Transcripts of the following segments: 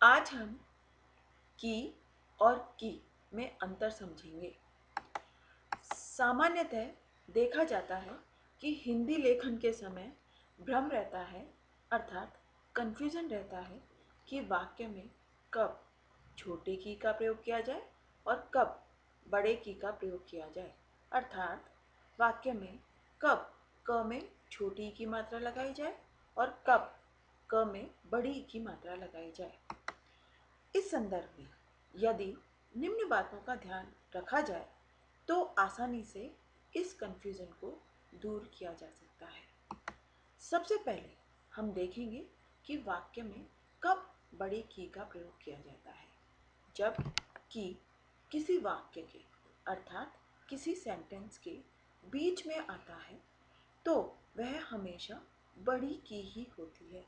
आज हम की और की में अंतर समझेंगे। सामान्यतः देखा जाता है कि हिंदी लेखन के समय भ्रम रहता है, अर्थात कंफ्यूजन रहता है कि वाक्य में कब छोटे की का प्रयोग किया जाए और कब बड़े की का प्रयोग किया जाए, अर्थात वाक्य में कब क में छोटी की मात्रा लगाई जाए और कब क में बड़ी की मात्रा लगाई जाए। इस संदर्भ में यदि निम्न बातों का ध्यान रखा जाए तो आसानी से इस कंफ्यूजन को दूर किया जा सकता है। सबसे पहले हम देखेंगे कि वाक्य में कब बड़े की का प्रयोग किया जाता है। जब की किसी वाक्य के अर्थात किसी सेंटेंस के बीच में आता है तो वह हमेशा बड़ी की ही होती है।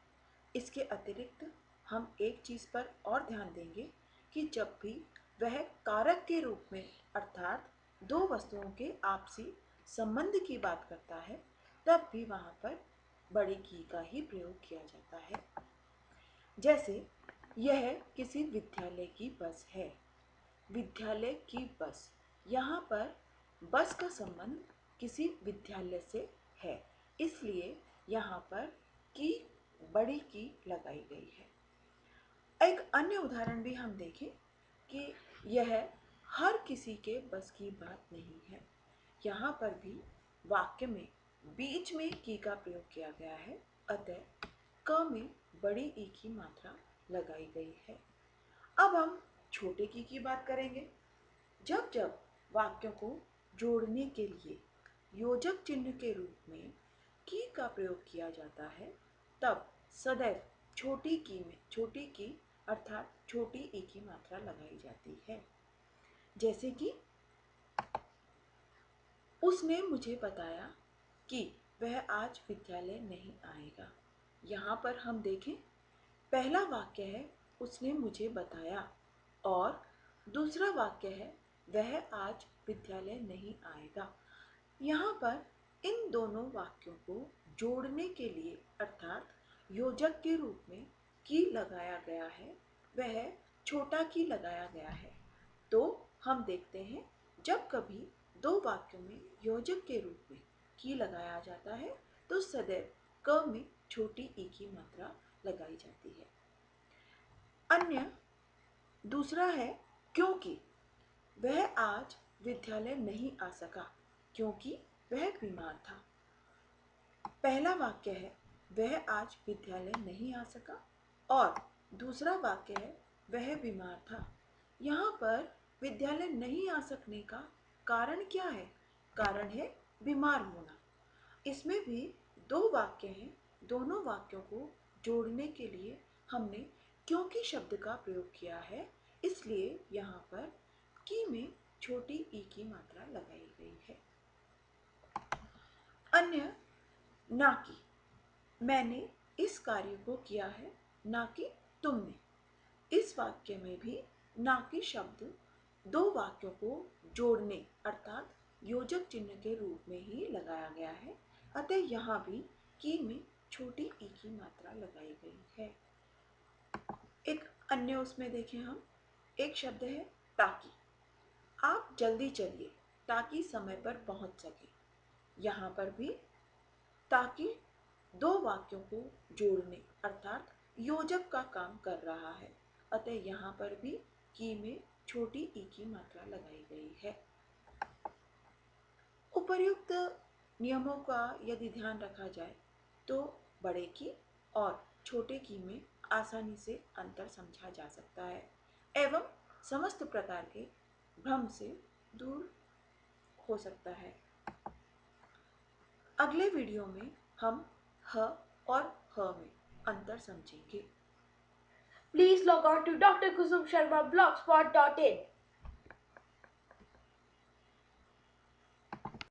इसके अतिरिक्त हम एक चीज पर और ध्यान देंगे कि जब भी वह कारक के रूप में अर्थात दो वस्तुओं के आपसी संबंध की बात करता है तब भी वहां पर बड़ी की का ही प्रयोग किया जाता है। जैसे यह किसी विद्यालय की बस है। विद्यालय की बस, यहाँ पर बस का संबंध किसी विद्यालय से है, इसलिए यहाँ पर की बड़ी की लगाई गई है। एक अन्य उदाहरण भी हम देखें कि यह हर किसी के बस की बात नहीं है। यहाँ पर भी वाक्य में बीच में की का प्रयोग किया गया है, अतः क में बड़ी ई की मात्रा लगाई गई है। अब हम छोटे की बात करेंगे। जब जब वाक्यों को जोड़ने के लिए योजक चिन्ह के रूप में की का प्रयोग किया जाता है तब सदैव छोटी की अर्थात छोटी ई की मात्रा लगाई जाती है। जैसे कि उसने मुझे बताया कि वह आज विद्यालय नहीं आएगा। यहाँ पर हम देखें, पहला वाक्य है उसने मुझे बताया और दूसरा वाक्य है वह आज विद्यालय नहीं आएगा। यहाँ पर इन दोनों वाक्यों को जोड़ने के लिए अर्थात योजक के रूप में की लगाया गया है, वह छोटा की लगाया गया है। तो हम देखते हैं जब कभी दो वाक्यों में योजक के रूप में की लगाया जाता है तो सदैव क में छोटी ई की मात्रा लगाई जाती है। अन्य दूसरा है क्योंकि वह आज विद्यालय नहीं आ सका क्योंकि वह बीमार था। पहला वाक्य है वह आज विद्यालय नहीं आ सका और दूसरा वाक्य है वह बीमार था। यहाँ पर विद्यालय नहीं आ सकने का कारण क्या है? कारण है बीमार होना। इसमें भी दो वाक्य हैं, दोनों वाक्यों को जोड़ने के लिए हमने क्योंकि शब्द का प्रयोग किया है, इसलिए यहाँ पर की में छोटी ई की मात्रा लगाई गई है। अन्य ना कि, मैंने इस कार्य को किया है ना कि तुमने। इस वाक्य में भी ना कि शब्द दो वाक्यों को जोड़ने अर्थात योजक चिन्ह के रूप में ही लगाया गया है, अतः यहाँ भी की में छोटी ई की मात्रा लगाई गई है। एक अन्य उसमें देखें हम, एक शब्द है ताकि, आप जल्दी चलिए ताकि समय पर पहुंच सके। यहाँ पर भी ताकि दो वाक्यों को जोड़ने अर्थात योजक का काम कर रहा है, अतः यहाँ पर भी की में छोटी ई की मात्रा लगाई गई है। उपर्युक्त नियमों का यदि ध्यान रखा जाए तो बड़े की और छोटे की में आसानी से अंतर समझा जा सकता है एवं समस्त प्रकार के भ्रम से दूर हो सकता है। अगले वीडियो में हम ह और ह में अंतर समझेंगे। Please log on to drkusumsharmablogspot.in.